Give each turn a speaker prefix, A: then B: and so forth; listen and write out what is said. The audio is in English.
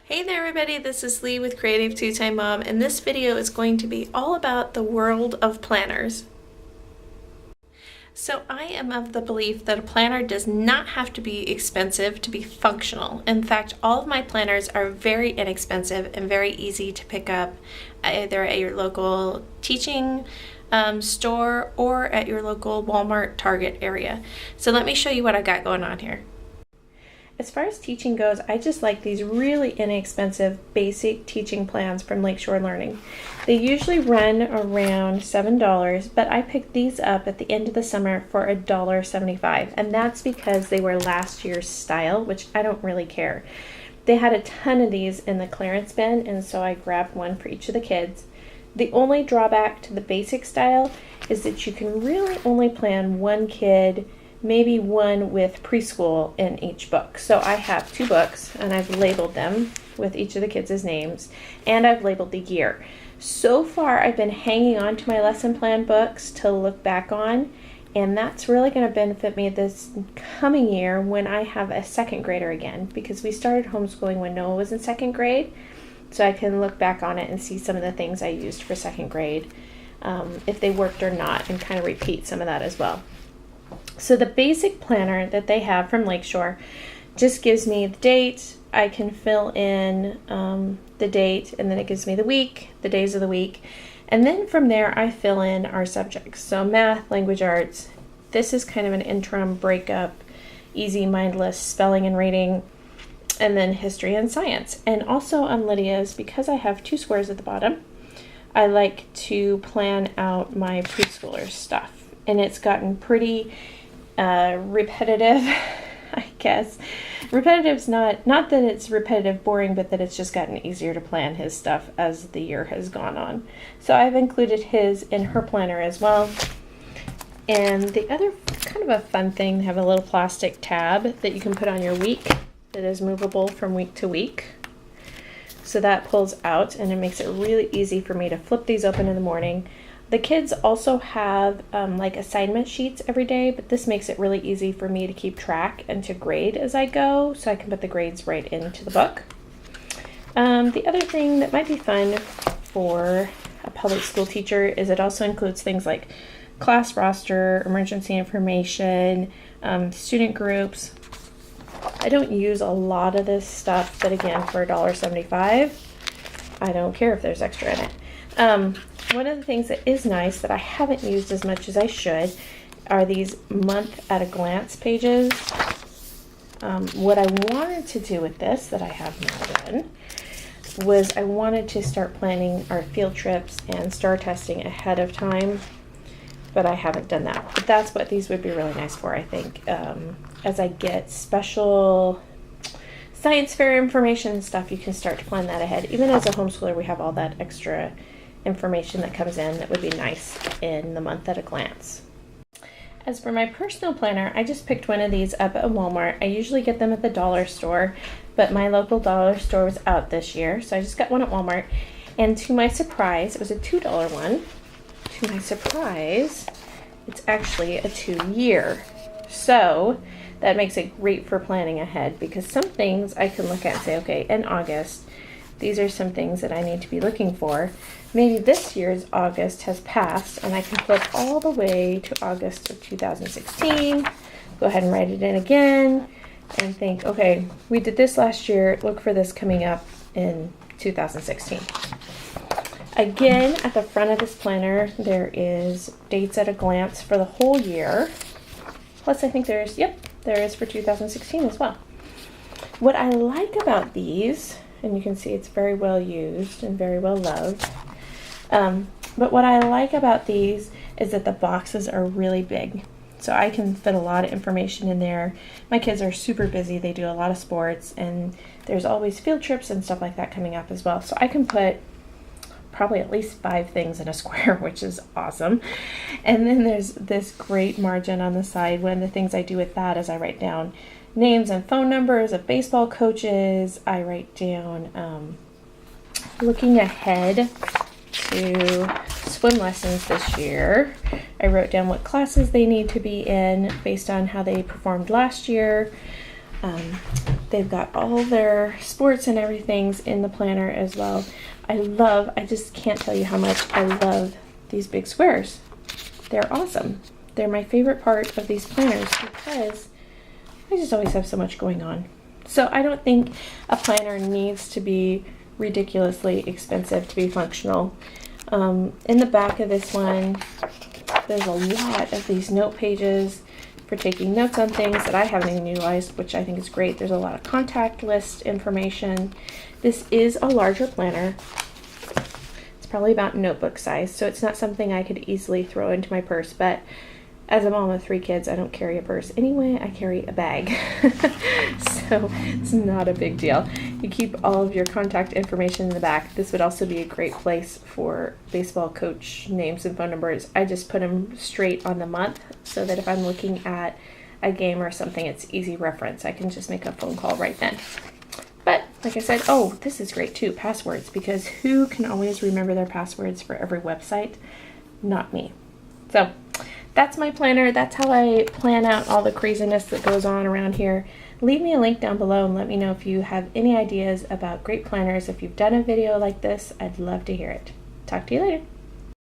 A: Hey there everybody, this is Lee with Creative Two-Time Mom, and this video is going to be all about the world of planners. So I am of the belief that a planner does not have to be expensive to be functional. In fact, all of my planners are very inexpensive and very easy to pick up either at your local teaching store or at your local Walmart, Target area. So let me show you what I got going on here. As far as teaching goes, I just like these really inexpensive basic teaching plans from Lakeshore Learning. They usually run around $7, but I picked these up at the end of the summer for $1.75, and that's because they were last year's style, which I don't really care. They had a ton of these in the clearance bin, and so I grabbed one for each of the kids. The only drawback to the basic style is that you can really only plan one kid, maybe one with preschool in each book. So I have 2 books and I've labeled them with each of the kids' names, and I've labeled the year. So far I've been hanging on to my lesson plan books to look back on, and that's really going to benefit me this coming year when I have a 2nd grader again, because we started homeschooling when Noah was in 2nd grade, so I can look back on it and see some of the things I used for 2nd grade, if they worked or not, and kind of repeat some of that as well. So the basic planner that they have from Lakeshore just gives me the date. I can fill in the date, and then it gives me the week, the days of the week. And then from there, I fill in our subjects. So math, language arts. This is kind of an interim breakup, easy, mindless, spelling and reading, and then history and science. And also on Lydia's, because I have 2 squares at the bottom, I like to plan out my preschooler stuff. And it's gotten pretty repetitive, I guess. Repetitive's not that it's repetitive, boring, but that it's just gotten easier to plan his stuff as the year has gone on. So I've included his in her planner as well. And the other kind of a fun thing, they have a little plastic tab that you can put on your week that is movable from week to week. So that pulls out, and it makes it really easy for me to flip these open in the morning. The kids also have like assignment sheets every day, but this makes it really easy for me to keep track and to grade as I go, so I can put the grades right into the book. The other thing that might be fun for a public school teacher is it also includes things like class roster, emergency information, student groups. I don't use a lot of this stuff, but again, for $1.75, I don't care if there's extra in it. One of the things that is nice that I haven't used as much as I should are these month at a glance pages. What I wanted to do with this, that I have now done, was I wanted to start planning our field trips and STAAR testing ahead of time, but I haven't done that. But that's what these would be really nice for, I think. As I get special science fair information and stuff, you can start to plan that ahead. Even as a homeschooler, we have all that extra information that comes in that would be nice in the month at a glance. As for my personal planner, I just picked one of these up at Walmart. I usually get them at the dollar store, but my local dollar store was out this year, so I just got one at Walmart. And to my surprise, it was a $2 one. To my surprise, it's actually a 2-year. So that makes it great for planning ahead, because some things I can look at and say, okay, in August, these are some things that I need to be looking for. Maybe this year's August has passed, and I can flip all the way to August of 2016, go ahead and write it in again, and think, okay, we did this last year, look for this coming up in 2016. Again, at the front of this planner, there is dates at a glance for the whole year. Plus, I think there is for 2016 as well. What I like about these, and you can see it's very well used and very well loved. But what I like about these is that the boxes are really big. So I can fit a lot of information in there. My kids are super busy. They do a lot of sports, and there's always field trips and stuff like that coming up as well. So I can put probably at least 5 things in a square, which is awesome. And then there's this great margin on the side. One of the things I do with that is I write down names and phone numbers of baseball coaches. I write down looking ahead to swim lessons this year. I wrote down what classes they need to be in based on how they performed last year. They've got all their sports and everything's in the planner as well. I just can't tell you how much I love these big squares. They're awesome. They're my favorite part of these planners because I just always have so much going on. So I don't think a planner needs to be ridiculously expensive to be functional. In the back of this one, there's a lot of these note pages for taking notes on things that I haven't even utilized, which I think is great. There's a lot of contact list information. This is a larger planner. It's probably about notebook size, so it's not something I could easily throw into my purse, but as a mom of 3 kids, I don't carry a purse anyway. I carry a bag. So it's not a big deal. You keep all of your contact information in the back. This would also be a great place for baseball coach names and phone numbers. I just put them straight on the month so that if I'm looking at a game or something, it's easy reference. I can just make a phone call right then. But like I said, oh, this is great too, passwords, because who can always remember their passwords for every website? Not me. So that's my planner. That's how I plan out all the craziness that goes on around here. Leave me a link down below and let me know if you have any ideas about great planners. If you've done a video like this, I'd love to hear it. Talk to you later.